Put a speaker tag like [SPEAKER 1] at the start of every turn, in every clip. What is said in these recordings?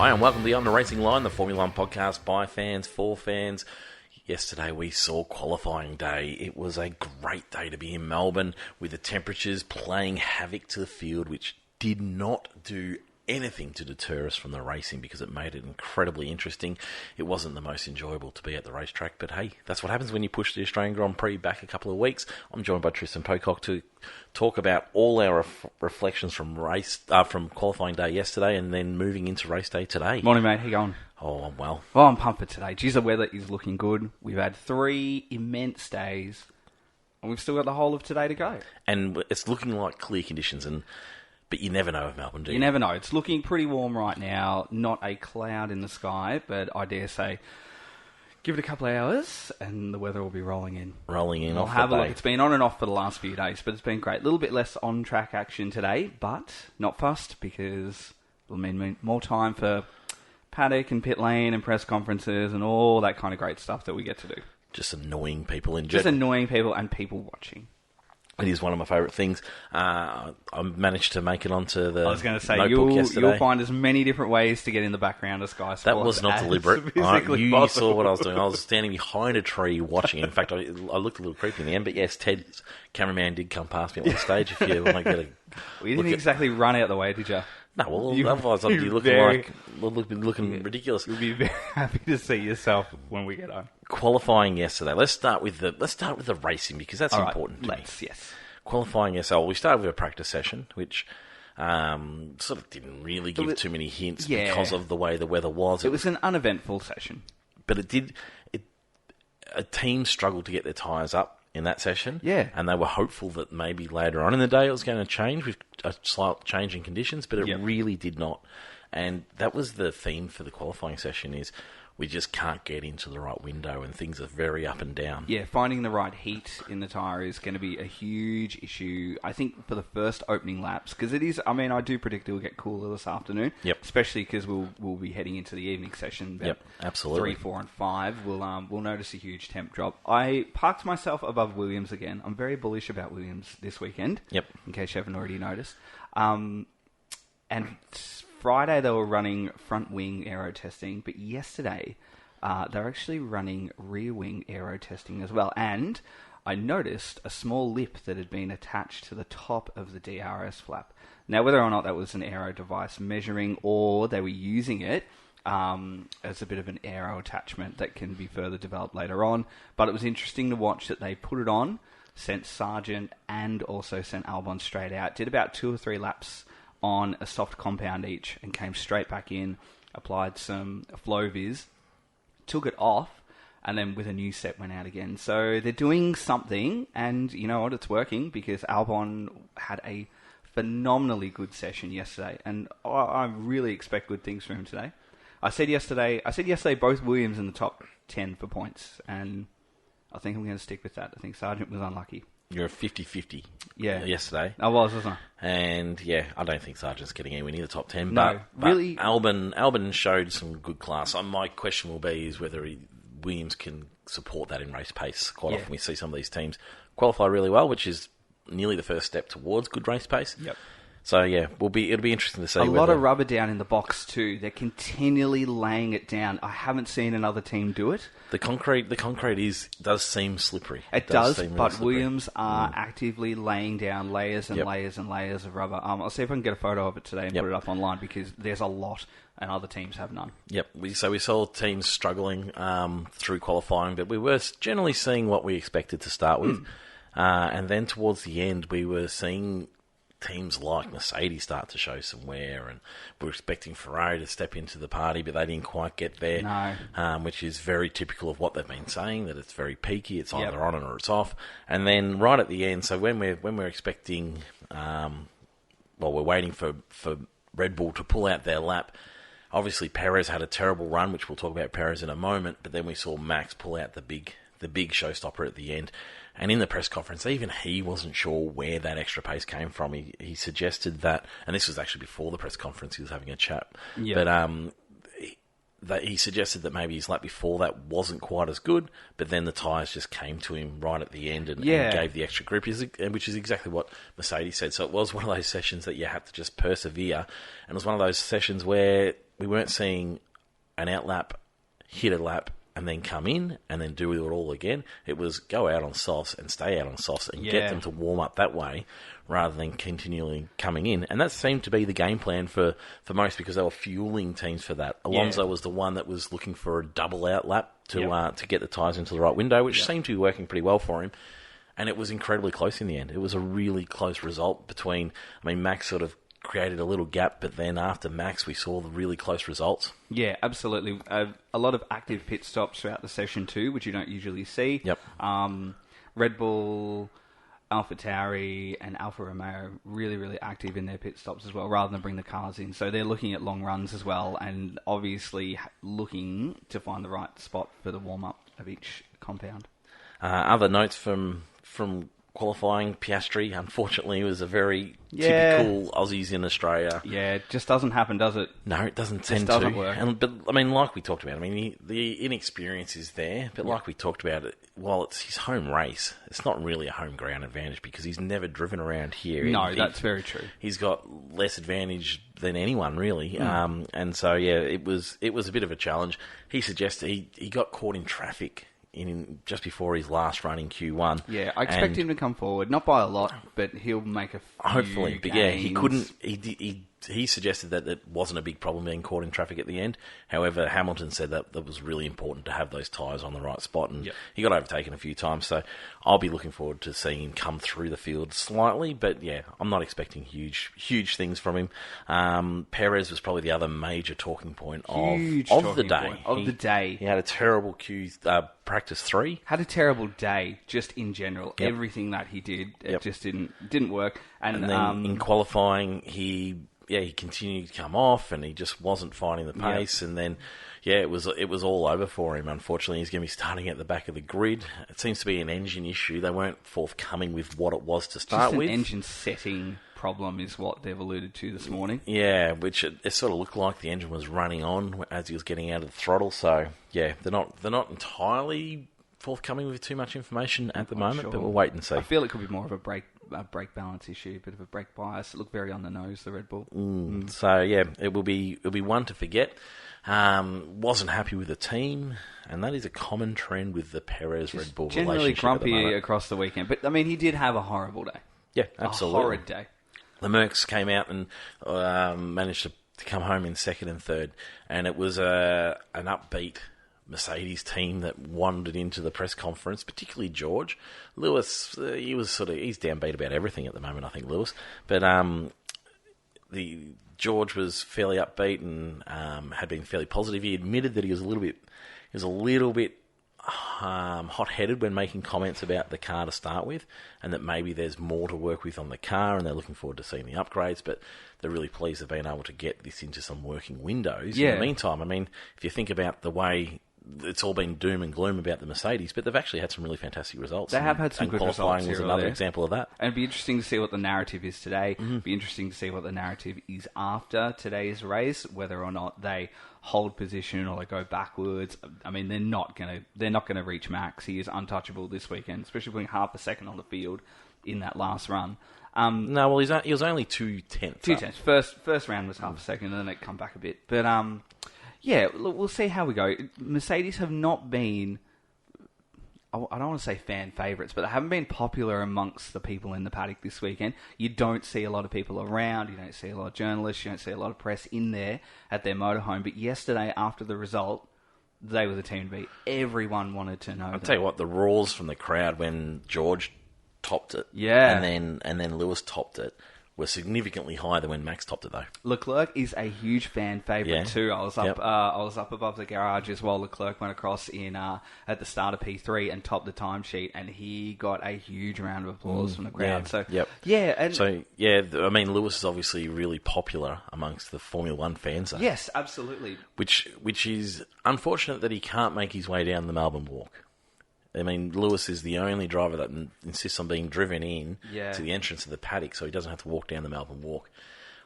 [SPEAKER 1] Hi and welcome to the On the Racing Line, the Formula One podcast by fans, for fans. Yesterday we saw qualifying day. It was a great day to be in Melbourne with the temperatures playing havoc to the field, which did not do anything to deter us from the racing because it made it incredibly interesting. It wasn't the most enjoyable to be at the racetrack, but hey, that's what happens when you push the Australian Grand Prix back a couple of weeks. I'm joined by Tristan Pocock to talk about all our reflections from from qualifying day yesterday and then moving into race day today.
[SPEAKER 2] Morning, mate. How you going?
[SPEAKER 1] Oh, I'm well.
[SPEAKER 2] Oh, I'm pumped for today. Geez, the weather is looking good. We've had 3 immense days, and we've still got the whole of today to go.
[SPEAKER 1] And it's looking like clear conditions, but you never know with Melbourne, do you?
[SPEAKER 2] You never know. It's looking pretty warm right now. Not a cloud in the sky, but I dare say, give it a couple of hours, and the weather will be rolling in.
[SPEAKER 1] I'll
[SPEAKER 2] have a look. It's been on and off for the last few days, but it's been great. A little bit less on-track action today, but not fussed, because it'll mean more time for paddock and pit lane and press conferences and all that kind of great stuff that we get to do.
[SPEAKER 1] Just annoying people in
[SPEAKER 2] general. Just annoying people and people watching.
[SPEAKER 1] It is one of my favourite things. I managed to make it onto the
[SPEAKER 2] I was going to say,
[SPEAKER 1] notebook yesterday.
[SPEAKER 2] You'll find as many different ways to get in the background of Sky Sports.
[SPEAKER 1] That was not deliberate. You saw what I was doing. I was standing behind a tree watching. In fact, I looked a little creepy in the end. But yes, Ted's cameraman did come past me on the stage. If you want to get a...
[SPEAKER 2] Well, you didn't exactly run out the way, did you?
[SPEAKER 1] No, well, otherwise I'd be looking ridiculous.
[SPEAKER 2] You'll be very happy to see yourself when we get home.
[SPEAKER 1] Qualifying yesterday. Let's start with the racing because that's important to me.
[SPEAKER 2] Yes.
[SPEAKER 1] Qualifying yesterday. We started with a practice session, which sort of didn't really give too many hints because of the way the weather was.
[SPEAKER 2] It was an uneventful session,
[SPEAKER 1] but a team struggled to get their tyres up in that session.
[SPEAKER 2] Yeah.
[SPEAKER 1] And they were hopeful that maybe later on in the day it was going to change with a slight change in conditions, but it really did not. And that was the theme for the qualifying session is we just can't get into the right window and things are very up and down.
[SPEAKER 2] Yeah, finding the right heat in the tyre is going to be a huge issue, I think, for the first opening laps. Because it is, I do predict it will get cooler this afternoon.
[SPEAKER 1] Yep.
[SPEAKER 2] Especially because we'll be heading into the evening session.
[SPEAKER 1] Yep, absolutely.
[SPEAKER 2] 3, 4 and 5. We'll notice a huge temp drop. I parked myself above Williams again. I'm very bullish about Williams this weekend.
[SPEAKER 1] Yep.
[SPEAKER 2] In case you haven't already noticed. And Friday they were running front wing aero testing, but yesterday they're actually running rear wing aero testing as well. And I noticed a small lip that had been attached to the top of the DRS flap. Now, whether or not that was an aero device measuring or they were using it as a bit of an aero attachment that can be further developed later on, but it was interesting to watch that they put it on, sent Sargent and also sent Albon straight out, did about 2 or 3 laps on a soft compound each and came straight back in, applied some Flow-Vis, took it off, and then with a new set went out again. So they're doing something, and you know what, it's working because Albon had a phenomenally good session yesterday, and I really expect good things from him today. I said yesterday both Williams in the top 10 for points, and I think I'm going to stick with that. I think Sargent was unlucky.
[SPEAKER 1] You're a 50-50
[SPEAKER 2] yesterday.
[SPEAKER 1] I
[SPEAKER 2] was, wasn't I?
[SPEAKER 1] And, I don't think Sargent's getting anywhere near the top 10.
[SPEAKER 2] No,
[SPEAKER 1] but
[SPEAKER 2] really.
[SPEAKER 1] Albon showed some good class. My question will be is whether Williams can support that in race pace. Quite often we see some of these teams qualify really well, which is nearly the first step towards good race pace.
[SPEAKER 2] Yep.
[SPEAKER 1] So, it'll be interesting to see.
[SPEAKER 2] A lot of rubber down in the box, too. They're continually laying it down. I haven't seen another team do it.
[SPEAKER 1] The concrete does seem slippery.
[SPEAKER 2] It does, but Williams are actively laying down layers and layers and layers of rubber. I'll see if I can get a photo of it today and put it up online because there's a lot and other teams have none.
[SPEAKER 1] Yep. So we saw teams struggling through qualifying, but we were generally seeing what we expected to start with. And then towards the end, we were seeing teams like Mercedes start to show some wear, and we're expecting Ferrari to step into the party, but they didn't quite get there, which is very typical of what they've been saying, that it's very peaky, it's either on or it's off. And then right at the end, so when we're expecting, we're waiting for Red Bull to pull out their lap, obviously Perez had a terrible run, which we'll talk about Perez in a moment, but then we saw Max pull out the big showstopper at the end. And in the press conference, even he wasn't sure where that extra pace came from. He suggested that, and this was actually before the press conference, he was having a chat. But that he suggested that maybe his lap before that wasn't quite as good, but then the tyres just came to him right at the end and gave the extra grip, which is exactly what Mercedes said. So it was one of those sessions that you had to just persevere, and it was one of those sessions where we weren't seeing an outlap, hit a lap, and then come in and then do it all again. It was go out on softs and stay out on softs and get them to warm up that way rather than continually coming in. And that seemed to be the game plan for most because they were fueling teams for that. Alonso was the one that was looking for a double out lap to get the tyres into the right window, which seemed to be working pretty well for him. And it was incredibly close in the end. It was a really close result between, Max sort of created a little gap, but then after Max, we saw the really close results.
[SPEAKER 2] Yeah, absolutely. A lot of active pit stops throughout the session too, which you don't usually see.
[SPEAKER 1] Yep.
[SPEAKER 2] Red Bull, AlphaTauri, and Alfa Romeo really, really active in their pit stops as well, rather than bring the cars in. So they're looking at long runs as well, and obviously looking to find the right spot for the warm-up of each compound.
[SPEAKER 1] Other notes from qualifying, Piastri, unfortunately, was a very typical Aussies in Australia.
[SPEAKER 2] Yeah, it just doesn't happen, does it?
[SPEAKER 1] No, it doesn't tend to.
[SPEAKER 2] Doesn't work.
[SPEAKER 1] But, like we talked about, the inexperience is there, but like we talked about, while it's his home race, it's not really a home ground advantage because he's never driven around here.
[SPEAKER 2] No, that's very true.
[SPEAKER 1] He's got less advantage than anyone, really. And so, it was a bit of a challenge. He suggested he got caught in traffic just before his last run in Q1.
[SPEAKER 2] Yeah, I expect him to come forward, not by a lot, but he'll make a few
[SPEAKER 1] hopefully. But
[SPEAKER 2] gains.
[SPEAKER 1] He couldn't. He suggested that it wasn't a big problem being caught in traffic at the end. However, Hamilton said that was really important to have those tyres on the right spot, and he got overtaken a few times. So I'll be looking forward to seeing him come through the field slightly, but I'm not expecting huge things from him. Perez was probably the other major talking point of the day. He had a terrible practice 3.
[SPEAKER 2] Had a terrible day, just in general. Yep. Everything that he did, it just didn't work. And
[SPEAKER 1] then in qualifying, he continued to come off, and he just wasn't finding the pace. And then, it was all over for him. Unfortunately, he's going to be starting at the back of the grid. It seems to be an engine issue. They weren't forthcoming with what it was to start with.
[SPEAKER 2] Just an engine setting problem is what they've alluded to this morning.
[SPEAKER 1] Yeah, which it sort of looked like the engine was running on as he was getting out of the throttle. So they're not entirely forthcoming with too much information at the moment, but we'll wait and see.
[SPEAKER 2] I feel it could be more of a brake balance issue, a bit of a brake bias. It looked very on the nose, the Red Bull.
[SPEAKER 1] So it'll be one to forget. Wasn't happy with the team, and that is a common trend with the Perez Red Bull relationship.
[SPEAKER 2] Generally grumpy across the weekend, but he did have a horrible day.
[SPEAKER 1] Yeah, absolutely,
[SPEAKER 2] a horrid day.
[SPEAKER 1] The Mercs came out and managed to come home in second and third, and it was an upbeat Mercedes team that wandered into the press conference, particularly George. Lewis, he's downbeat about everything at the moment, I think, Lewis. But George was fairly upbeat and had been fairly positive. He admitted that he was a little bit hot-headed when making comments about the car to start with, and that maybe there's more to work with on the car, and they're looking forward to seeing the upgrades, but they're really pleased they've been able to get this into some working windows. In the meantime, if you think about the way it's all been doom and gloom about the Mercedes, but they've actually had some really fantastic results.
[SPEAKER 2] They have had some good results.
[SPEAKER 1] Qualifying was another example of that.
[SPEAKER 2] And it'd be interesting to see what the narrative is today. It'd be interesting to see what the narrative is after today's race, whether or not they hold position or they go backwards. They're not gonna reach Max. He is untouchable this weekend, especially putting half a second on the field in that last run.
[SPEAKER 1] He was only 2/10.
[SPEAKER 2] 2/10. First round was half a second, and then it come back a bit. But we'll see how we go. Mercedes have not been, I don't want to say fan favourites, but they haven't been popular amongst the people in the paddock this weekend. You don't see a lot of people around, you don't see a lot of journalists, you don't see a lot of press in there at their motorhome. But yesterday, after the result, they were the team to beat. Everyone wanted to know.
[SPEAKER 1] I'll tell you what, the roars from the crowd when George topped it, and then Lewis topped it, were significantly higher than when Max topped it, though.
[SPEAKER 2] Leclerc is a huge fan favourite too. I was up above the garage as well. Leclerc went across in at the start of P3 and topped the timesheet, and he got a huge round of applause from the crowd.
[SPEAKER 1] Lewis is obviously really popular amongst the Formula One fans.
[SPEAKER 2] Yes, absolutely.
[SPEAKER 1] Which is unfortunate that he can't make his way down the Melbourne Walk. Lewis is the only driver that insists on being driven in to the entrance of the paddock, so he doesn't have to walk down the Melbourne Walk.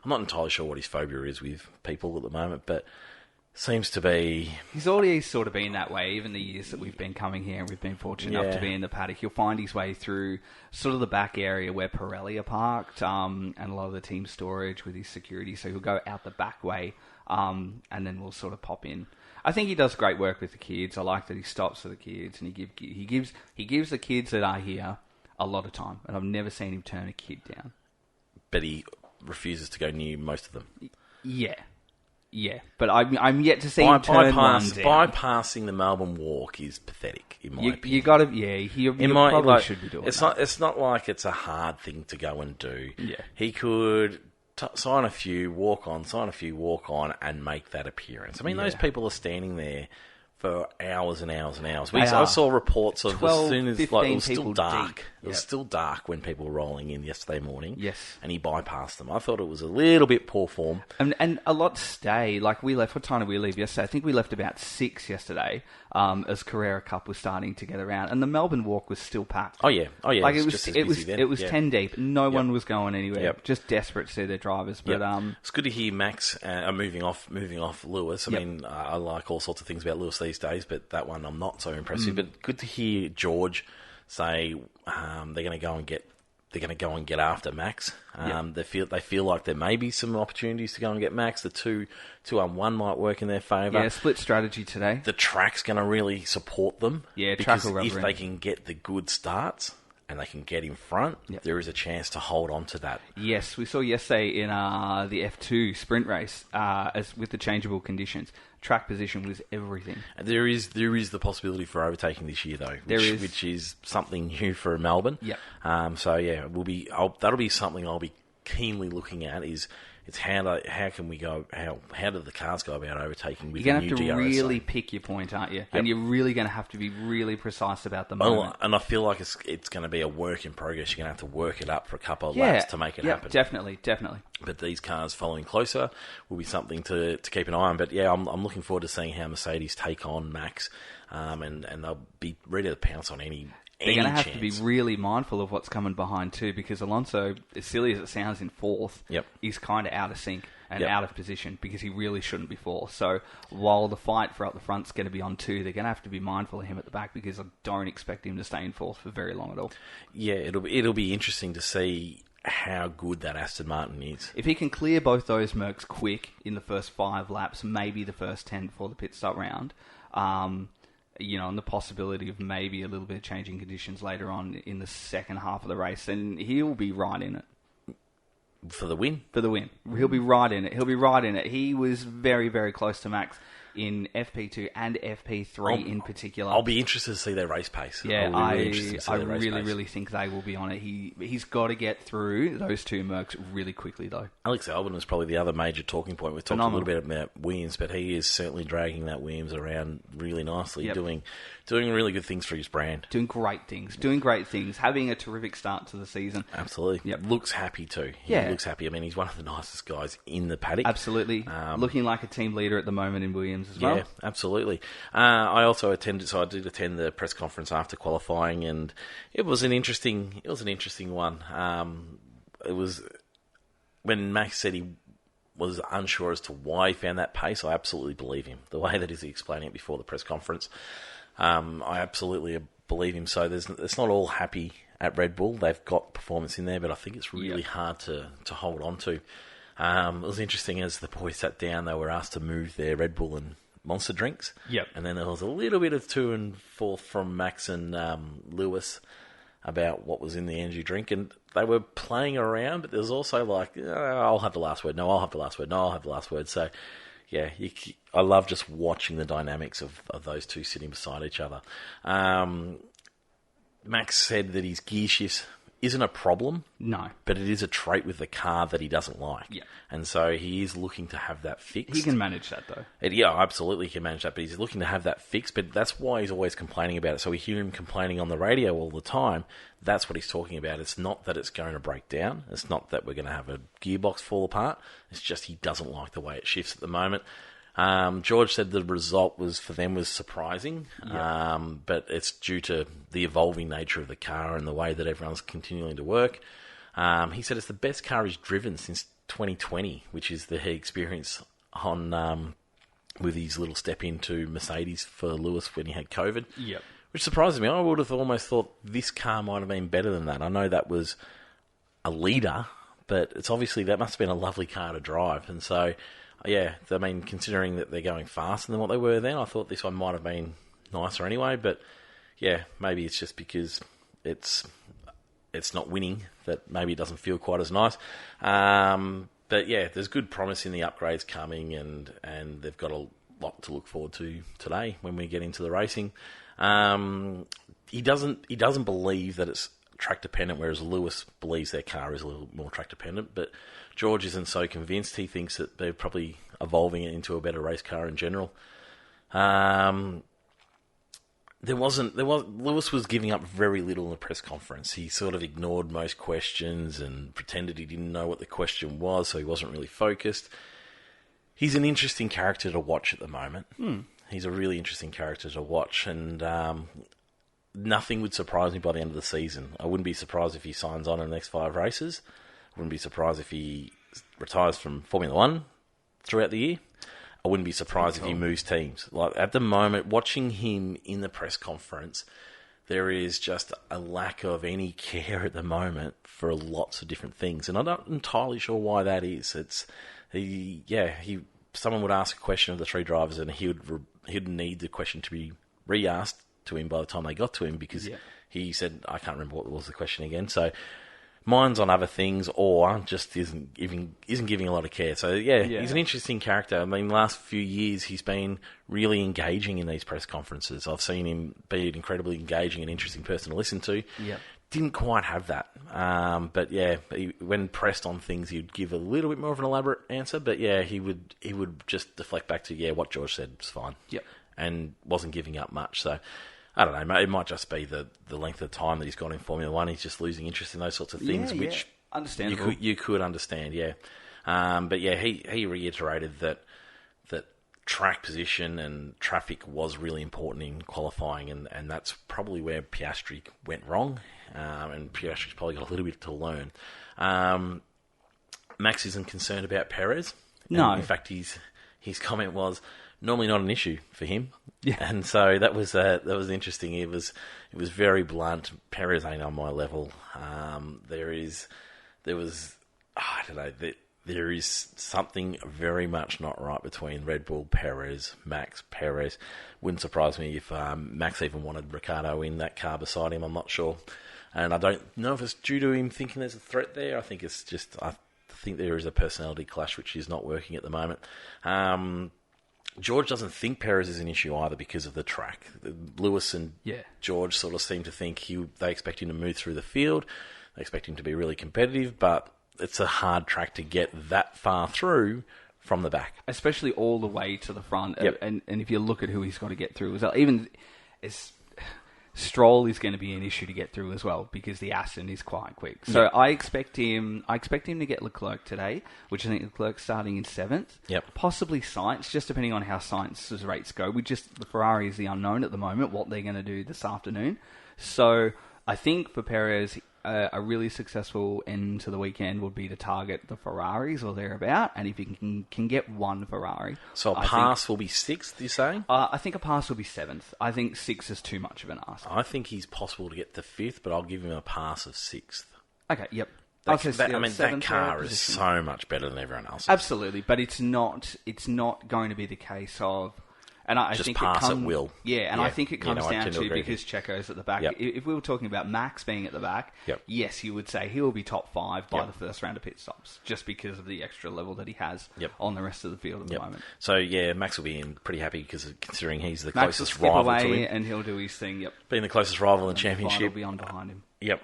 [SPEAKER 1] I'm not entirely sure what his phobia is with people at the moment, but Seems to be...
[SPEAKER 2] He's always sort of been that way, even the years that we've been coming here and we've been fortunate enough to be in the paddock. He'll find his way through sort of the back area where Pirelli are parked, and a lot of the team storage with his security. So he'll go out the back way, and then we'll sort of pop in. I think he does great work with the kids. I like that he stops for the kids, and he gives the kids that are here a lot of time. And I've never seen him turn a kid down.
[SPEAKER 1] But he refuses to go near most of them.
[SPEAKER 2] Yeah, but I'm yet to see him turn one down.
[SPEAKER 1] Bypassing the Melbourne Walk is pathetic, in my opinion.
[SPEAKER 2] You got to, you probably should be doing that.
[SPEAKER 1] It's not like it's a hard thing to go and do.
[SPEAKER 2] Yeah.
[SPEAKER 1] He could sign a few, walk on, and make that appearance. I mean, those people are standing there for hours and hours and hours. I saw reports of
[SPEAKER 2] 12,
[SPEAKER 1] as soon as it was still dark.
[SPEAKER 2] Deep.
[SPEAKER 1] It was still dark when people were rolling in yesterday morning.
[SPEAKER 2] Yes.
[SPEAKER 1] And he bypassed them. I thought it was a little bit poor form.
[SPEAKER 2] And a lot stay. Like we left, what time did we leave yesterday? I think we left about 6 yesterday, as Carrera Cup was starting to get around, and the Melbourne Walk was still packed.
[SPEAKER 1] Oh yeah.
[SPEAKER 2] Like
[SPEAKER 1] it was
[SPEAKER 2] 10 deep. No one was going anywhere. Just desperate to see their drivers. But
[SPEAKER 1] it's good to hear Max moving off Lewis. I mean, I like all sorts of things about Lewis these days, but that one I'm not so impressed with. But good to hear George say they're going to go and get after Max. They feel like there may be some opportunities to go and get Max. The 2-on-1 might work in their favour.
[SPEAKER 2] Yeah, split strategy today.
[SPEAKER 1] The track's going to really support them.
[SPEAKER 2] Yeah,
[SPEAKER 1] because if they can get the good starts and they can get in front, there is a chance to hold on to that.
[SPEAKER 2] Yes, we saw yesterday in the F2 sprint race, as with the changeable conditions, track position was everything.
[SPEAKER 1] There is the possibility for overtaking this year, though, which is something new for Melbourne.
[SPEAKER 2] Yep.
[SPEAKER 1] So yeah, that'll be something I'll be keenly looking at. It's how do the cars go about overtaking with
[SPEAKER 2] You're
[SPEAKER 1] the
[SPEAKER 2] going to
[SPEAKER 1] new
[SPEAKER 2] have to
[SPEAKER 1] DRS?
[SPEAKER 2] really pick your point, aren't you? Yep. And you're really going to have to be really precise about the moment.
[SPEAKER 1] And I feel like it's going to be a work in progress. You're going to have to work it up for a couple of laps to make it happen.
[SPEAKER 2] Definitely.
[SPEAKER 1] But these cars following closer will be something to keep an eye on. But yeah, I'm looking forward to seeing how Mercedes take on Max, and they'll be ready to pounce on any.
[SPEAKER 2] They're going to have to be really mindful of what's coming behind too, because Alonso, as silly as it sounds in fourth, is kind of out of sync and out of position because he really shouldn't be fourth. So while the fight for up the front's going to be on 2, they're going to have to be mindful of him at the back because I don't expect him to stay in fourth for very long at all. Yeah,
[SPEAKER 1] it'll be interesting to see how good that Aston Martin is.
[SPEAKER 2] If he can clear both those Mercs quick in the first 5 laps, maybe the first 10 before the pit stop round, and the possibility of maybe a little bit of changing conditions later on in the second half of the race, then he'll be right in it.
[SPEAKER 1] For the win?
[SPEAKER 2] For the win. He'll be right in it. He was very, very close to Max in FP2 and FP3 in particular.
[SPEAKER 1] I'll be interested to see their race pace.
[SPEAKER 2] Yeah, I really think they will be on it. He's got to get through those 2 Mercs really quickly, though.
[SPEAKER 1] Alex Albon was probably the other major talking point. We've talked a little bit about Williams, but he is certainly dragging that Williams around really nicely, doing really good things for his brand.
[SPEAKER 2] Doing great things. Having a terrific start to the season.
[SPEAKER 1] Absolutely.
[SPEAKER 2] Yep.
[SPEAKER 1] Looks happy too. He looks happy. I mean, he's one of the nicest guys in the paddock.
[SPEAKER 2] Absolutely. Looking like a team leader at the moment in Williams as well.
[SPEAKER 1] Yeah, absolutely. I did attend the press conference after qualifying, and it was an interesting one. It was when Max said he was unsure as to why he found that pace. I absolutely believe him. The way that he's explaining it before the press conference, I absolutely believe him. So it's not all happy at Red Bull. They've got performance in there, but I think it's really hard to hold on to. It was interesting as the boys sat down, they were asked to move their Red Bull and Monster drinks.
[SPEAKER 2] Yep.
[SPEAKER 1] And then there was a little bit of to and forth from Max and Lewis about what was in the energy drink, and they were playing around, but there was also like, I'll have the last word. No, I'll have the last word. No, I'll have the last word. So, yeah, I love just watching the dynamics of those two sitting beside each other. Max said that his gear shifts isn't a problem.
[SPEAKER 2] No.
[SPEAKER 1] But it is a trait with the car that he doesn't like.
[SPEAKER 2] Yeah.
[SPEAKER 1] And so he is looking to have that fixed.
[SPEAKER 2] He can manage that, though.
[SPEAKER 1] Absolutely he can manage that, but he's looking to have that fixed, but that's why he's always complaining about it. So we hear him complaining on the radio all the time. That's what he's talking about. It's not that it's going to break down. It's not that we're going to have a gearbox fall apart. It's just he doesn't like the way it shifts at the moment. George said the result was surprising, but it's due to the evolving nature of the car and the way that everyone's continuing to work. He said it's the best car he's driven since 2020, which is the experience on with his little step into Mercedes for Lewis when he had COVID.
[SPEAKER 2] Yep.
[SPEAKER 1] Which surprises me. I would have almost thought this car might have been better than that. I know that was a leader, but it's obviously that must have been a lovely car to drive. And so, yeah, I mean, considering that they're going faster than what they were then, I thought this one might have been nicer anyway. But yeah, maybe it's just because it's not winning that maybe it doesn't feel quite as nice. But yeah, there's good promise in the upgrades coming, and they've got a lot to look forward to today when we get into the racing. He doesn't believe that it's track dependent, whereas Lewis believes their car is a little more track dependent. But George isn't so convinced. He thinks that they're probably evolving it into a better race car in general. Lewis was giving up very little in the press conference. He sort of ignored most questions and pretended he didn't know what the question was, so he wasn't really focused. He's an interesting character to watch at the moment. He's a really interesting character to watch, and nothing would surprise me by the end of the season. I wouldn't be surprised if he signs on in the next 5 races. I wouldn't be surprised if he retires from Formula One throughout the year. I wouldn't be surprised if he moves teams. Like at the moment, watching him in the press conference, there is just a lack of any care at the moment for lots of different things, and I'm not entirely sure why that is. Someone would ask a question of the 3 drivers, and he'd need the question to be re-asked to him by the time they got to him, because he said, I can't remember what was the question again. So mine's on other things, or just isn't giving a lot of care. So he's an interesting character. I mean, the last few years he's been really engaging in these press conferences. I've seen him be an incredibly engaging and interesting person to listen to.
[SPEAKER 2] Yep.
[SPEAKER 1] Didn't quite have that. But yeah, when pressed on things, he'd give a little bit more of an elaborate answer. But yeah, he would just deflect back to, what George said was fine.
[SPEAKER 2] Yep.
[SPEAKER 1] And wasn't giving up much. So I don't know, it might just be the length of time that he's got in Formula One. He's just losing interest in those sorts of things, which
[SPEAKER 2] understandable.
[SPEAKER 1] You could understand, yeah. But yeah, he reiterated that track position and traffic was really important in qualifying, and that's probably where Piastri went wrong, and Piastri's probably got a little bit to learn. Max isn't concerned about Perez.
[SPEAKER 2] No.
[SPEAKER 1] In fact, his comment was, normally not an issue for him.
[SPEAKER 2] Yeah.
[SPEAKER 1] And so that was interesting. It was very blunt. Perez ain't on my level. There is something very much not right between Red Bull, Perez, Max, Perez. Wouldn't surprise me if Max even wanted Ricciardo in that car beside him. I'm not sure. And I don't know if it's due to him thinking there's a threat there. I think there is a personality clash which is not working at the moment. George doesn't think Perez is an issue either because of the track. Lewis and George sort of seem to think they expect him to move through the field. They expect him to be really competitive, but it's a hard track to get that far through from the back.
[SPEAKER 2] Especially all the way to the front.
[SPEAKER 1] Yep.
[SPEAKER 2] And if you look at who he's got to get through as well, even Stroll is going to be an issue to get through as well, because the Aston is quite quick. So I expect him to get Leclerc today, which I think Leclerc's starting in 7th.
[SPEAKER 1] Yep.
[SPEAKER 2] Possibly Sainz, just depending on how Sainz's rates go. The Ferrari is the unknown at the moment, what they're going to do this afternoon. So I think for Perez, a really successful end to the weekend would be to target the Ferraris or thereabout, and if he can get one Ferrari.
[SPEAKER 1] So a pass will be 6th, you're saying?
[SPEAKER 2] I think a pass will be 7th. I think 6 is too much of an ask.
[SPEAKER 1] I think he's possible to get to 5th, but I'll give him a pass of 6th.
[SPEAKER 2] Okay, yep.
[SPEAKER 1] That car is so much better than everyone else's.
[SPEAKER 2] Absolutely, but it's not going to be the case of... And I
[SPEAKER 1] just
[SPEAKER 2] think
[SPEAKER 1] pass at will.
[SPEAKER 2] Yeah, and I think it comes down to
[SPEAKER 1] agree.
[SPEAKER 2] Because Checo's at the back.
[SPEAKER 1] Yep.
[SPEAKER 2] If we were talking about Max being at the back, yes, you would say he will be top 5 by the first round of pit stops, just because of the extra level that he has on the rest of the field at the moment.
[SPEAKER 1] So yeah, Max will be pretty happy because considering he's the
[SPEAKER 2] Max
[SPEAKER 1] closest
[SPEAKER 2] will
[SPEAKER 1] rival
[SPEAKER 2] away
[SPEAKER 1] to him,
[SPEAKER 2] and he'll do his thing. Yep,
[SPEAKER 1] being the closest rival in the championship.
[SPEAKER 2] Will be on behind him.
[SPEAKER 1] Yep.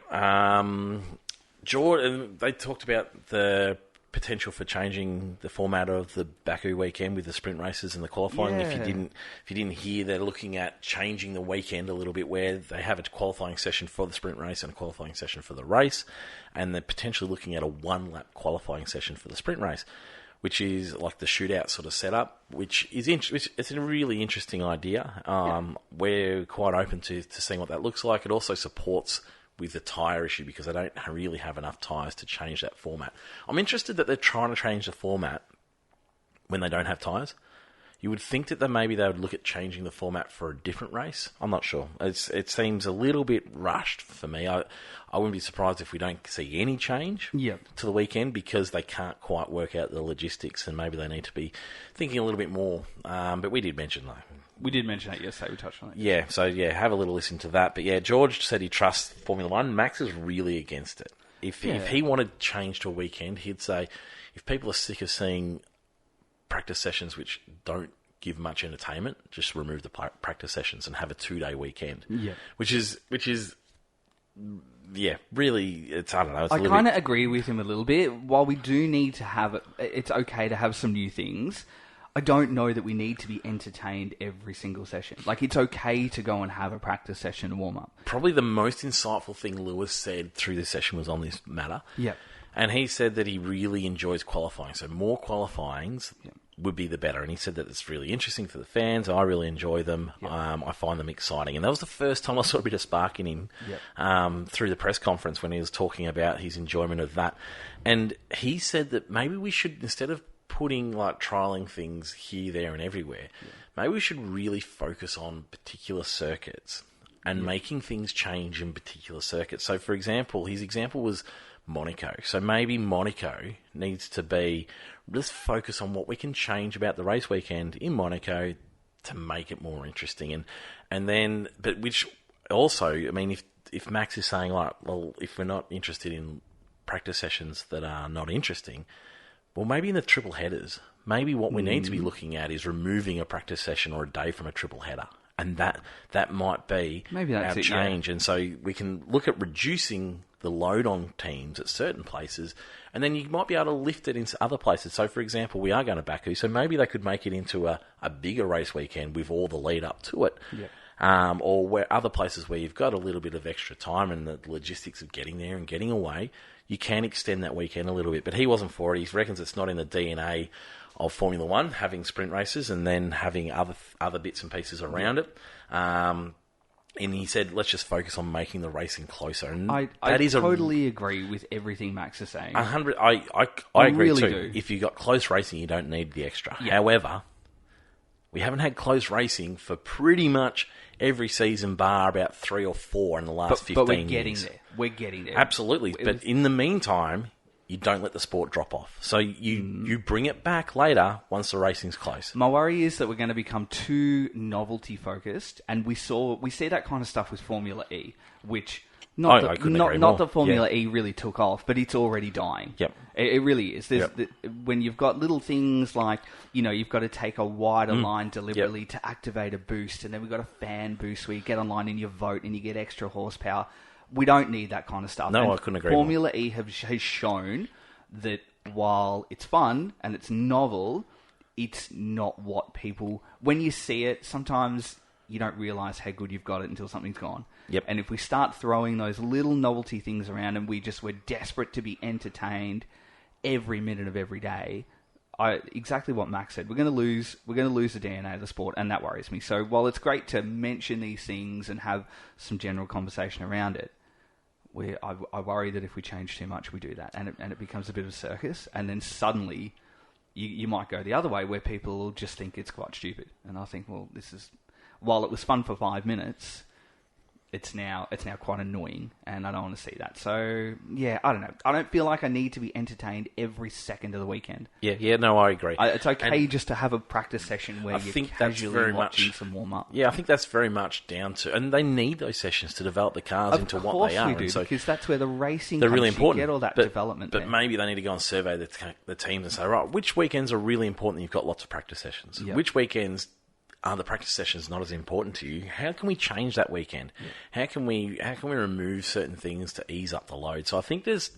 [SPEAKER 1] Jordan, they talked about the potential for changing the format of the Baku weekend with the sprint races and the qualifying.
[SPEAKER 2] Yeah.
[SPEAKER 1] If you didn't hear, they're looking at changing the weekend a little bit, where they have a qualifying session for the sprint race and a qualifying session for the race, and they're potentially looking at a 1-lap qualifying session for the sprint race, which is like the shootout sort of setup, which is it's a really interesting idea. We're quite open to seeing what that looks like. It also supports with the tyre issue, because they don't really have enough tyres to change that format. I'm interested that they're trying to change the format when they don't have tyres. You would think that maybe they would look at changing the format for a different race. I'm not sure. It seems a little bit rushed for me. I wouldn't be surprised if we don't see any change to the weekend because they can't quite work out the logistics and maybe they need to be thinking a little bit more. But we did mention that.
[SPEAKER 2] We did mention that yesterday. We touched on it.
[SPEAKER 1] Yeah, so have a little listen to that. But yeah, George said he trusts Formula One. Max is really against it. If he wanted change to a weekend, he'd say if people are sick of seeing practice sessions which don't give much entertainment, just remove the practice sessions and have a 2-day weekend.
[SPEAKER 2] Yeah.
[SPEAKER 1] Which is really, it's, I don't know. It's
[SPEAKER 2] I kind of agree with him a little bit. While we do need to have, it's okay to have some new things, I don't know that we need to be entertained every single session. Like, it's okay to go and have a practice session and warm up.
[SPEAKER 1] Probably the most insightful thing Lewis said through this session was on this matter.
[SPEAKER 2] Yeah.
[SPEAKER 1] And he said that he really enjoys qualifying. So more qualifyings would be the better. And he said that it's really interesting for the fans. I really enjoy them. I find them exciting. And that was the first time I saw a bit of spark in him through the press conference when he was talking about his enjoyment of that. And he said that maybe we should, instead of putting like trialling things here, there and everywhere, maybe we should really focus on particular circuits and making things change in particular circuits. So for example, his example was Monaco. So maybe Monaco needs to be, let's focus on what we can change about the race weekend in Monaco to make it more interesting. And then, but which also, I mean, if Max is saying, like, well, if we're not interested in practice sessions that are not interesting, well, maybe in the triple headers, maybe what we need to be looking at is removing a practice session or a day from a triple header. And that might be
[SPEAKER 2] maybe that's
[SPEAKER 1] our change. And so we can look at reducing the load on teams at certain places, and then you might be able to lift it into other places. So, for example, we are going to Baku, so maybe they could make it into a bigger race weekend with all the lead up to it. Or where other places where you've got a little bit of extra time and the logistics of getting there and getting away, you can extend that weekend a little bit. But he wasn't for it. He reckons it's not in the DNA of Formula One, having sprint races and then having other bits and pieces around it. And he said, let's just focus on making the racing closer. And
[SPEAKER 2] I totally agree with everything Max is saying.
[SPEAKER 1] I agree
[SPEAKER 2] really
[SPEAKER 1] too.
[SPEAKER 2] do.
[SPEAKER 1] If you've got close racing, you don't need the extra. However, we haven't had close racing for pretty much every season bar about 3 or 4 in the last 15 years.
[SPEAKER 2] But we're getting there. We're getting there.
[SPEAKER 1] Absolutely. But in the meantime, you don't let the sport drop off. So you bring it back later once the racing's close.
[SPEAKER 2] My worry is that we're going to become too novelty focused, and we see that kind of stuff with Formula E, which not that Formula E really took off, but it's already dying.
[SPEAKER 1] Yep.
[SPEAKER 2] It really is. When you've got little things like, you've got to take a wider line deliberately to activate a boost, and then we've got a fan boost where you get online and you vote and you get extra horsepower. We don't need that kind of stuff.
[SPEAKER 1] No, I couldn't agree
[SPEAKER 2] Formula E has shown that while it's fun and it's novel, it's not what people... When you see it, sometimes you don't realise how good you've got it until something's gone.
[SPEAKER 1] Yep.
[SPEAKER 2] And if we start throwing those little novelty things around and we're desperate to be entertained every minute of every day, exactly what Max said. We're going to lose the DNA of the sport, and that worries me. So while it's great to mention these things and have some general conversation around it, I worry that if we change too much, we do that, and it becomes a bit of a circus, and then suddenly you might go the other way where people will just think it's quite stupid. And I think, well, while it was fun for 5 minutes, it's now quite annoying, and I don't want to see that. So, yeah, I don't know. I don't feel like I need to be entertained every second of the weekend.
[SPEAKER 1] Yeah, no, I agree.
[SPEAKER 2] It's okay just to have a practice session where you're casually watching some warm-up.
[SPEAKER 1] Yeah, I think that's very much down to... And they need those sessions to develop the cars into what they are.
[SPEAKER 2] Of course we do, because that's where the racing
[SPEAKER 1] they're
[SPEAKER 2] comes.
[SPEAKER 1] really important.
[SPEAKER 2] You get all that development
[SPEAKER 1] But maybe they need to go and survey the teams and say, right, which weekends are really important that you've got lots of practice sessions? Yep. Which weekends... are the practice sessions not as important to you? How can we change that weekend? How can we remove certain things to ease up the load? So I think there's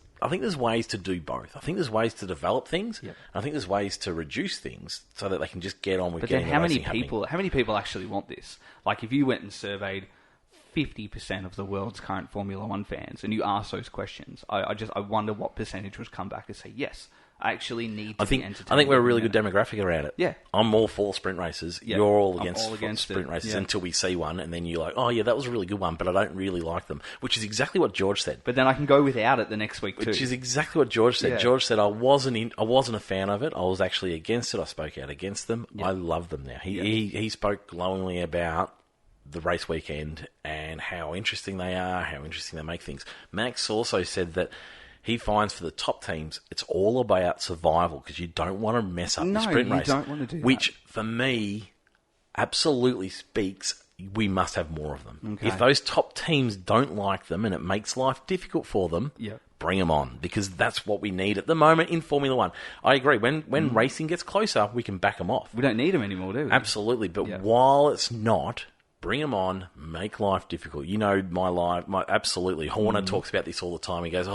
[SPEAKER 1] ways to do both. I think there's ways to develop things.
[SPEAKER 2] Yep.
[SPEAKER 1] I think there's ways to reduce things so that they can just get on with getting
[SPEAKER 2] the
[SPEAKER 1] racing
[SPEAKER 2] happening. How many people actually want this? Like, if you went and surveyed 50% of the world's current Formula One fans and you ask those questions, I wonder what percentage would come back and say, yes, actually need to
[SPEAKER 1] I think
[SPEAKER 2] be entertained.
[SPEAKER 1] I think we're a really good demographic around it.
[SPEAKER 2] Yeah.
[SPEAKER 1] I'm all for sprint races.
[SPEAKER 2] Yeah.
[SPEAKER 1] You're all
[SPEAKER 2] I'm
[SPEAKER 1] against,
[SPEAKER 2] all against
[SPEAKER 1] sprint
[SPEAKER 2] it.
[SPEAKER 1] races
[SPEAKER 2] Yeah.
[SPEAKER 1] until we see one, and then you're like, oh yeah, that was a really good one, but I don't really like them. Which is exactly what George said.
[SPEAKER 2] But then I can go without it the next week too.
[SPEAKER 1] Which is exactly what George said.
[SPEAKER 2] Yeah.
[SPEAKER 1] George said I wasn't a fan of it. I was actually against it. I spoke out against them.
[SPEAKER 2] Yeah.
[SPEAKER 1] I love them now. He spoke glowingly about the race weekend and how interesting they are, how interesting they make things. Max also said that he finds for the top teams, it's all about survival because you don't want to mess up the sprint race.
[SPEAKER 2] No, you don't want to do
[SPEAKER 1] which,
[SPEAKER 2] that.
[SPEAKER 1] for me, absolutely speaks, we must have more of them.
[SPEAKER 2] Okay.
[SPEAKER 1] If those top teams don't like them and it makes life difficult for them,
[SPEAKER 2] Yep.
[SPEAKER 1] bring them on because that's what we need at the moment in Formula One. I agree. When racing gets closer, we can back them off.
[SPEAKER 2] We don't need them anymore, do we?
[SPEAKER 1] Absolutely. But
[SPEAKER 2] Yeah.
[SPEAKER 1] while it's not, bring them on, make life difficult. You know, absolutely. Horner talks about this all the time. He goes,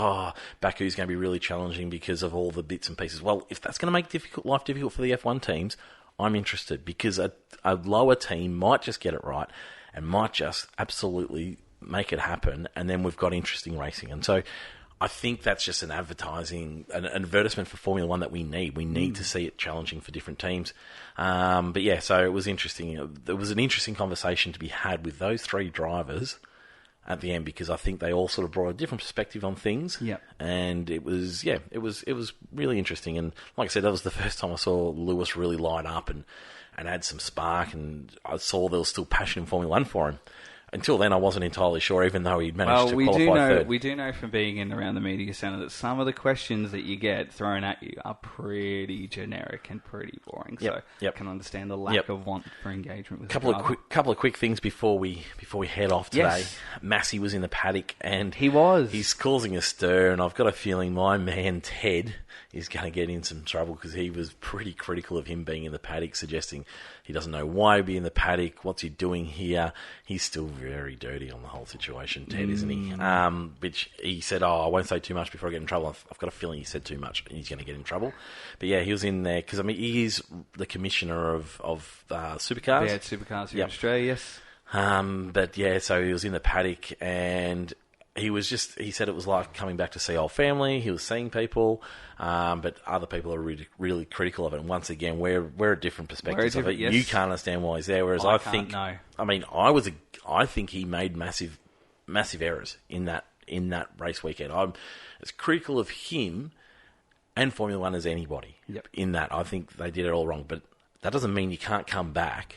[SPEAKER 1] Baku's going to be really challenging because of all the bits and pieces. Well, if that's going to make life difficult for the F1 teams, I'm interested because a lower team might just get it right and might just absolutely make it happen. And then we've got interesting racing. And so I think that's just an advertisement for Formula One that we need. We need to see it challenging for different teams. But yeah, so it was interesting. There was an interesting conversation to be had with those three drivers at the end because I think they all sort of brought a different perspective on things.
[SPEAKER 2] Yep.
[SPEAKER 1] And it was really interesting. And like I said, that was the first time I saw Lewis really light up and add some spark. And I saw there was still passion in Formula One for him. Until then, I wasn't entirely sure, even though he'd managed to qualify third.
[SPEAKER 2] We do know from being in around the media centre that some of the questions that you get thrown at you are pretty generic and pretty boring.
[SPEAKER 1] Yep,
[SPEAKER 2] So
[SPEAKER 1] yep.
[SPEAKER 2] I can understand the lack of want for engagement with
[SPEAKER 1] Couple of quick things before we head off today.
[SPEAKER 2] Yes.
[SPEAKER 1] Massey was in the paddock and
[SPEAKER 2] He's
[SPEAKER 1] causing a stir, and I've got a feeling my man Ted is going to get in some trouble because he was pretty critical of him being in the paddock, suggesting he doesn't know why he'd be in the paddock, what's he doing here. He's still very dirty on the whole situation, Ted, isn't he? Which he said, I won't say too much before I get in trouble. I've got a feeling he said too much and he's going to get in trouble. But yeah, he was in there because, I mean, he is the commissioner of supercars.
[SPEAKER 2] Yeah, it's supercars here in Australia, yes.
[SPEAKER 1] But yeah, so he was in the paddock and he said it was like coming back to see old family. He was seeing people, but other people are really, really critical of it. And once again, we're at different perspectives of it.
[SPEAKER 2] Yes.
[SPEAKER 1] You can't understand why he's there, whereas I think, I think he made massive errors in that race weekend. I'm as critical of him and Formula One as anybody.
[SPEAKER 2] Yep.
[SPEAKER 1] In that, I think they did it all wrong. But that doesn't mean you can't come back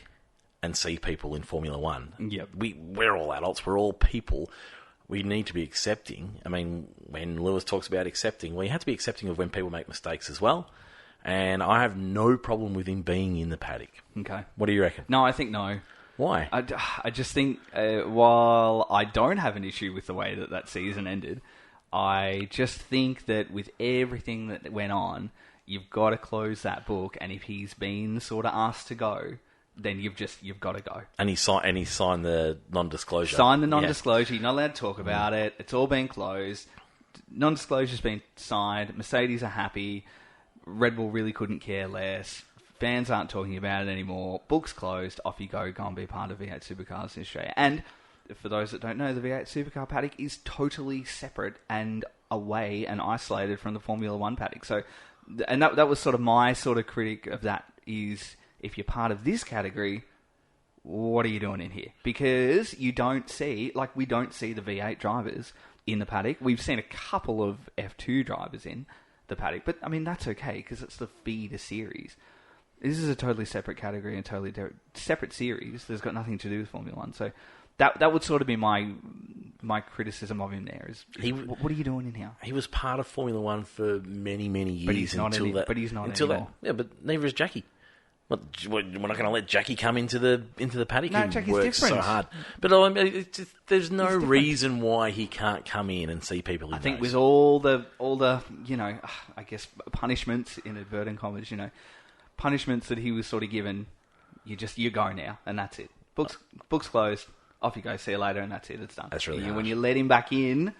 [SPEAKER 1] and see people in Formula One.
[SPEAKER 2] Yep.
[SPEAKER 1] We're all adults. We're all people. We need to be accepting. I mean, when Lewis talks about accepting, we have to be accepting of when people make mistakes as well. And I have no problem with him being in the paddock.
[SPEAKER 2] Okay.
[SPEAKER 1] What do you reckon?
[SPEAKER 2] No, I think no.
[SPEAKER 1] Why?
[SPEAKER 2] I just think, while I don't have an issue with the way that season ended, I just think that with everything that went on, you've got to close that book. And if he's been sort of asked to go, then you've got to go.
[SPEAKER 1] And he signed the non-disclosure.
[SPEAKER 2] Signed the non-disclosure. You're not allowed to talk about it. It's all been closed. Non-disclosure's been signed. Mercedes are happy. Red Bull really couldn't care less. Fans aren't talking about it anymore. Book's closed. Off you go. Go and be part of V8 Supercars in Australia. And for those that don't know, the V8 Supercar paddock is totally separate and away and isolated from the Formula One paddock. So, and that was sort of my sort of critic of that is, if you're part of this category, what are you doing in here? Because we don't see the V8 drivers in the paddock. We've seen a couple of F2 drivers in the paddock, but I mean, that's okay because it's the feeder series. This is a totally separate category and totally separate series. There's got nothing to do with Formula One. So that would sort of be my criticism of him there is what are you doing in here?
[SPEAKER 1] He was part of Formula One for many, many years. But he's not anymore. Yeah, but neither is Jackie. We're not going to let Jackie come into the paddock.
[SPEAKER 2] No,
[SPEAKER 1] he
[SPEAKER 2] Jackie's
[SPEAKER 1] works
[SPEAKER 2] different.
[SPEAKER 1] so hard. But there's no reason why he can't come in and see people.
[SPEAKER 2] I think with all the I guess punishments in inverted commas, punishments that he was sort of given, you go now and that's it. Books closed. Off you go. See you later, and that's it. It's done.
[SPEAKER 1] That's really harsh.
[SPEAKER 2] When you let him back in.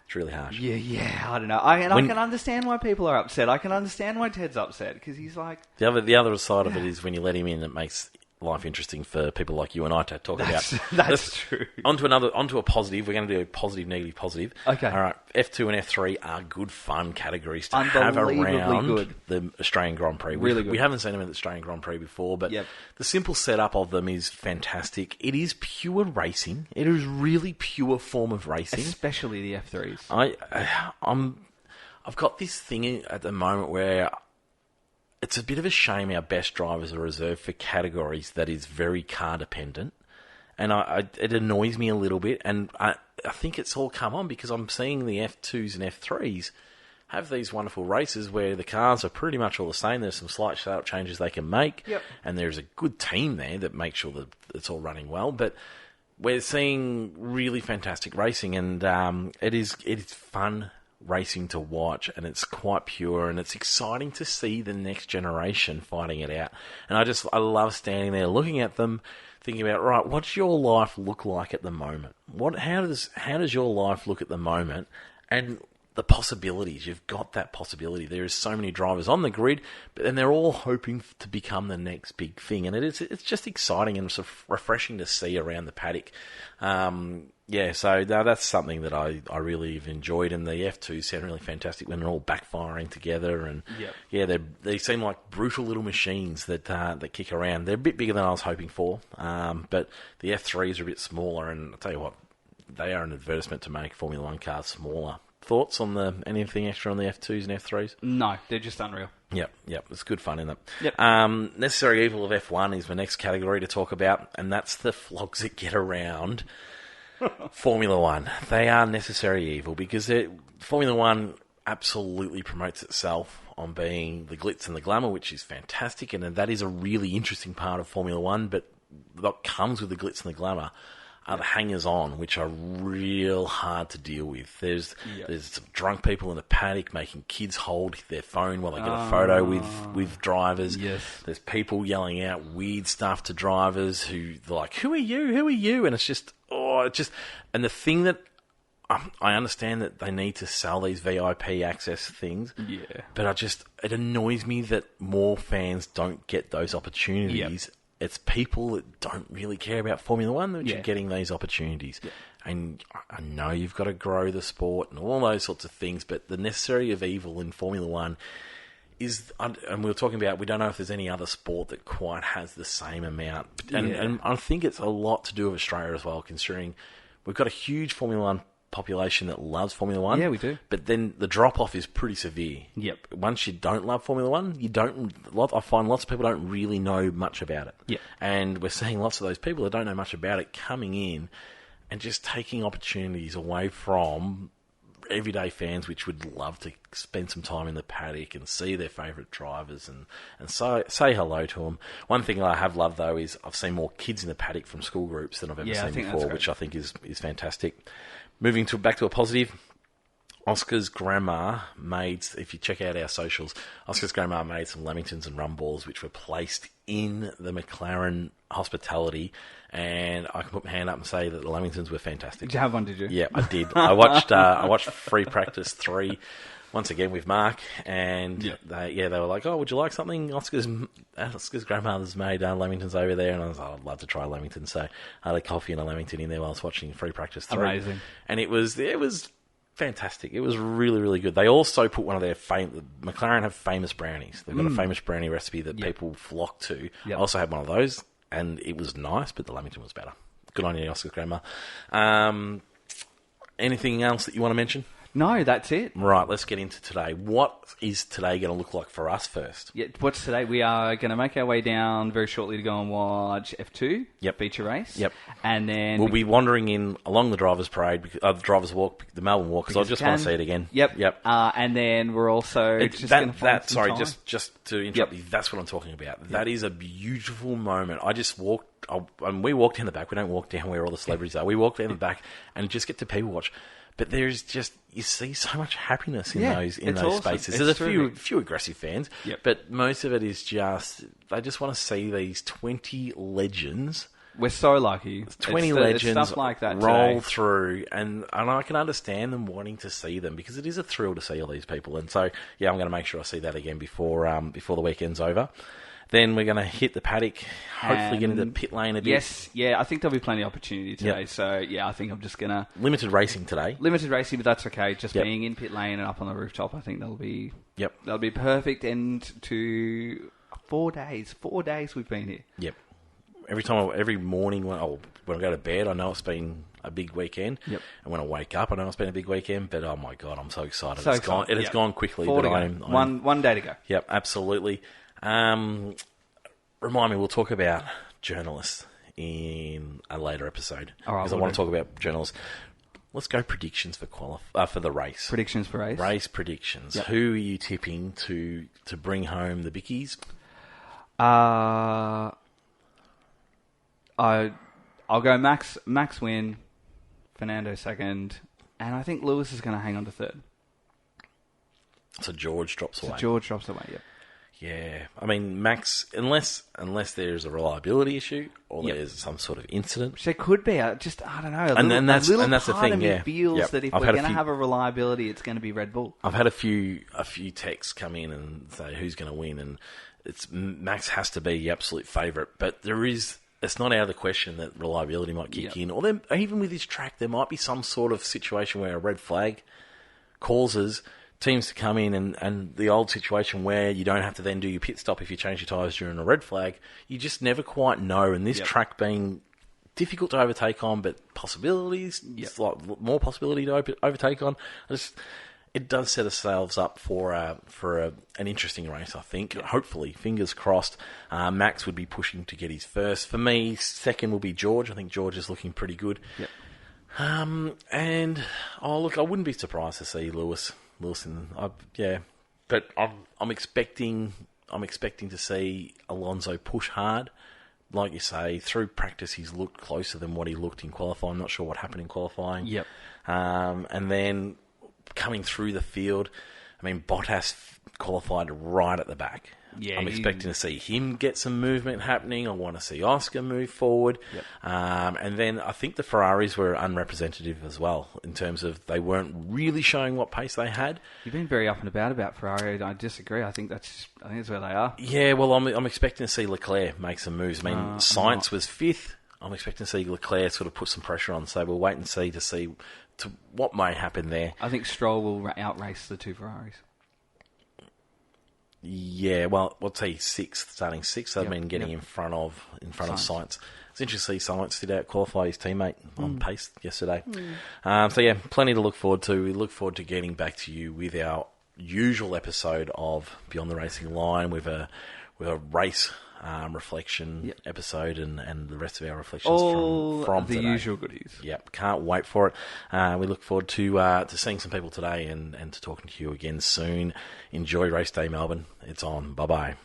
[SPEAKER 1] It's really harsh.
[SPEAKER 2] Yeah, I don't know. I can understand why people are upset. I can understand why Ted's upset because he's like
[SPEAKER 1] the other side of it is when you let him in, it makes life interesting for people like you and I to talk about.
[SPEAKER 2] That's true.
[SPEAKER 1] Onto a positive. We're going to do a positive, negative, positive.
[SPEAKER 2] Okay.
[SPEAKER 1] All right. F2 and F3 are good fun categories to have
[SPEAKER 2] Unbelievably
[SPEAKER 1] around
[SPEAKER 2] good.
[SPEAKER 1] the Australian Grand Prix.
[SPEAKER 2] Really good.
[SPEAKER 1] We haven't seen them at the Australian Grand Prix before, but the simple setup of them is fantastic. It is pure racing. It is really pure form of racing.
[SPEAKER 2] Especially the F3s.
[SPEAKER 1] I've got this thing at the moment where it's a bit of a shame our best drivers are reserved for categories that is very car dependent, and it annoys me a little bit. And I think it's all come on because I'm seeing the F2s and F3s have these wonderful races where the cars are pretty much all the same. There's some slight setup changes they can make, and there's a good team there that makes sure that it's all running well. But we're seeing really fantastic racing, and it is fun racing to watch, and it's quite pure, and it's exciting to see the next generation fighting it out. And I love standing there looking at them, thinking about, right, what's your life look like at the moment? How does your life look at the moment? And the possibilities, you've got that possibility. There is so many drivers on the grid, and they're all hoping to become the next big thing. And it's just exciting and sort of refreshing to see around the paddock. So that's something that I really have enjoyed, and the F2s sound really fantastic when they're all backfiring together, and they seem like brutal little machines that kick around. They're a bit bigger than I was hoping for, but the F3s are a bit smaller, and I'll tell you what, they are an advertisement to make Formula One cars smaller. Thoughts on anything extra on the F2s and F3s?
[SPEAKER 2] No, they're just unreal.
[SPEAKER 1] Yep. It's good fun, isn't it?
[SPEAKER 2] Yep.
[SPEAKER 1] Necessary evil of F1 is my next category to talk about, and that's the flogs that get around Formula One. They are necessary evil because Formula One absolutely promotes itself on being the glitz and the glamour, which is fantastic, and that is a really interesting part of Formula One, but what comes with the glitz and the glamour are the hangers-on, which are real hard to deal with. There's some drunk people in the paddock making kids hold their phone while they get a photo with drivers.
[SPEAKER 2] Yes.
[SPEAKER 1] There's people yelling out weird stuff to drivers who they're like, "Who are you? Who are you?" And it's just, and the thing that I understand that they need to sell these VIP access things.
[SPEAKER 2] Yeah.
[SPEAKER 1] But it annoys me that more fans don't get those opportunities. Yep. It's people that don't really care about Formula One that are getting these opportunities. Yeah. And I know you've got to grow the sport and all those sorts of things, but the necessary of evil in Formula One is, and we were talking about, we don't know if there's any other sport that quite has the same amount. And I think it's a lot to do with Australia as well, considering we've got a huge Formula One population that loves Formula One.
[SPEAKER 2] Yeah, we do.
[SPEAKER 1] But then the drop-off is pretty severe.
[SPEAKER 2] Yep.
[SPEAKER 1] Once you don't love Formula One, I find lots of people don't really know much about it.
[SPEAKER 2] Yeah.
[SPEAKER 1] And we're seeing lots of those people that don't know much about it coming in and just taking opportunities away from everyday fans, which would love to spend some time in the paddock and see their favourite drivers and say hello to them. One thing I have loved, though, is I've seen more kids in the paddock from school groups than I've ever seen before, which I think is fantastic. Moving back to a positive, Oscar's Grandma made, if you check out our socials, Oscar's Grandma made some lamingtons and rum balls which were placed in the McLaren hospitality, and I can put my hand up and say that the lamingtons were fantastic.
[SPEAKER 2] Did you have one, did you?
[SPEAKER 1] Yeah, I did. I watched Free Practice 3 once again with Mark, and they were like, "Oh, would you like something?" Oscar's grandmother's made lamingtons over there, and I was like, "I'd love to try lamington." So I had a coffee and a lamington in there while I was watching Free Practice 3.
[SPEAKER 2] Amazing.
[SPEAKER 1] And it was fantastic. It was really, really good. They also put one of their McLaren have famous brownies. They've got a famous brownie recipe that people flock to.
[SPEAKER 2] Yep.
[SPEAKER 1] I also had one of those, and it was nice, but the lamington was better. Good on you, Oscar's Grandma. Anything else that you want to mention?
[SPEAKER 2] No, that's it.
[SPEAKER 1] Right, let's get into today. What is today going to look like for us first?
[SPEAKER 2] Yeah, what's today? We are going to make our way down very shortly to go and watch F2 feature race.
[SPEAKER 1] Yep.
[SPEAKER 2] And then
[SPEAKER 1] we'll be wandering in along the Drivers' Parade, the Drivers' Walk, the Melbourne Walk, because I just want to see it again.
[SPEAKER 2] Yep. And then we're also going to find some time.
[SPEAKER 1] Just to interrupt you, that's what I'm talking about. Yep. That is a beautiful moment. I just walked, and we walked down the back. We don't walk down where all the celebrities are. We walk down the back and just get to people watch. But there's just, you see so much happiness in those
[SPEAKER 2] awesome.
[SPEAKER 1] spaces. There's a few aggressive fans, but most of it is just, they just want to see these 20 legends
[SPEAKER 2] We're so lucky.
[SPEAKER 1] 20
[SPEAKER 2] it's
[SPEAKER 1] legends
[SPEAKER 2] stuff like that
[SPEAKER 1] roll
[SPEAKER 2] today.
[SPEAKER 1] through, and I can understand them wanting to see them because it is a thrill to see all these people. And so, yeah, I'm going to make sure I see that again before the weekend's over. Then we're going to hit the paddock, hopefully get into the pit lane a bit.
[SPEAKER 2] Yes, yeah, I think there'll be plenty of opportunity today.
[SPEAKER 1] Yep.
[SPEAKER 2] So, yeah, I think I'm just going to...
[SPEAKER 1] Limited racing today.
[SPEAKER 2] Limited racing, but that's okay. Just
[SPEAKER 1] Yep.
[SPEAKER 2] being in pit lane and up on the rooftop, I think that'll be
[SPEAKER 1] Perfect
[SPEAKER 2] end to 4 days. 4 days we've been here.
[SPEAKER 1] Yep. Every morning when I go to bed, I know it's been a big weekend.
[SPEAKER 2] Yep.
[SPEAKER 1] And when I wake up, I know it's been a big weekend. But oh my god, I'm so excited!
[SPEAKER 2] So
[SPEAKER 1] It has gone quickly.
[SPEAKER 2] 4
[SPEAKER 1] but
[SPEAKER 2] to go. One day to go.
[SPEAKER 1] Yep, absolutely. Remind me, we'll talk about journalists in a later episode
[SPEAKER 2] All right,
[SPEAKER 1] because I want to talk about journalists. Let's go predictions for the race.
[SPEAKER 2] Predictions for race.
[SPEAKER 1] Race predictions.
[SPEAKER 2] Yep.
[SPEAKER 1] Who are you tipping to bring home the bickies?
[SPEAKER 2] I'll go Max win, Fernando second, and I think Lewis is going to hang on to third.
[SPEAKER 1] So George drops away.
[SPEAKER 2] George drops away, yep.
[SPEAKER 1] Yeah, I mean Max, unless there's a reliability issue or
[SPEAKER 2] Yep.
[SPEAKER 1] there's some sort of incident.
[SPEAKER 2] Which there could be. I don't know.
[SPEAKER 1] And that's the
[SPEAKER 2] part
[SPEAKER 1] thing.
[SPEAKER 2] of me
[SPEAKER 1] Yeah,
[SPEAKER 2] feels
[SPEAKER 1] Yep.
[SPEAKER 2] that if
[SPEAKER 1] I've
[SPEAKER 2] we're
[SPEAKER 1] had
[SPEAKER 2] going to have a reliability, it's going to be Red Bull.
[SPEAKER 1] I've had a few texts come in and say who's going to win, and it's Max has to be the absolute favourite. But it's not out of the question that reliability might kick in, or then even with this track, there might be some sort of situation where a red flag causes teams to come in and the old situation where you don't have to then do your pit stop if you change your tyres during a red flag. You just never quite know. And this track being difficult to overtake on, but possibilities, it's like more possibility to overtake on. It does set ourselves up for an interesting race, I think. Yep. Hopefully, fingers crossed. Max would be pushing to get his first. For me, second will be George. I think George is looking pretty good.
[SPEAKER 2] Yep.
[SPEAKER 1] Look, I wouldn't be surprised to see Wilson. But I'm expecting to see Alonso push hard. Like you say, through practice, he's looked closer than what he looked in qualifying. I'm not sure what happened in qualifying.
[SPEAKER 2] Yep.
[SPEAKER 1] And then coming through the field, I mean, Bottas qualified right at the back.
[SPEAKER 2] Yeah,
[SPEAKER 1] I'm expecting to see him get some movement happening. I want to see Oscar move forward.
[SPEAKER 2] Yep.
[SPEAKER 1] And then I think the Ferraris were unrepresentative as well in terms of they weren't really showing what pace they had.
[SPEAKER 2] You've been very up and about Ferrari. I disagree. I think that's where they are.
[SPEAKER 1] Yeah, well, I'm expecting to see Leclerc make some moves. I mean, Sainz was fifth. I'm expecting to see Leclerc sort of put some pressure on. So we'll wait and see to what may happen there.
[SPEAKER 2] I think Stroll will outrace the two Ferraris.
[SPEAKER 1] Yeah, well, what's he starting sixth? I've been getting in front of Sainz. It's interesting to see Sainz did out qualify his teammate on pace yesterday. So yeah, plenty to look forward to. We look forward to getting back to you with our usual episode of Beyond the Racing Line with a race reflection episode and the rest of our reflections from
[SPEAKER 2] the
[SPEAKER 1] today.
[SPEAKER 2] usual goodies.
[SPEAKER 1] Yep, can't wait for it. We look forward to seeing some people today and to talking to you again soon. Enjoy Race Day Melbourne. It's on. Bye-bye.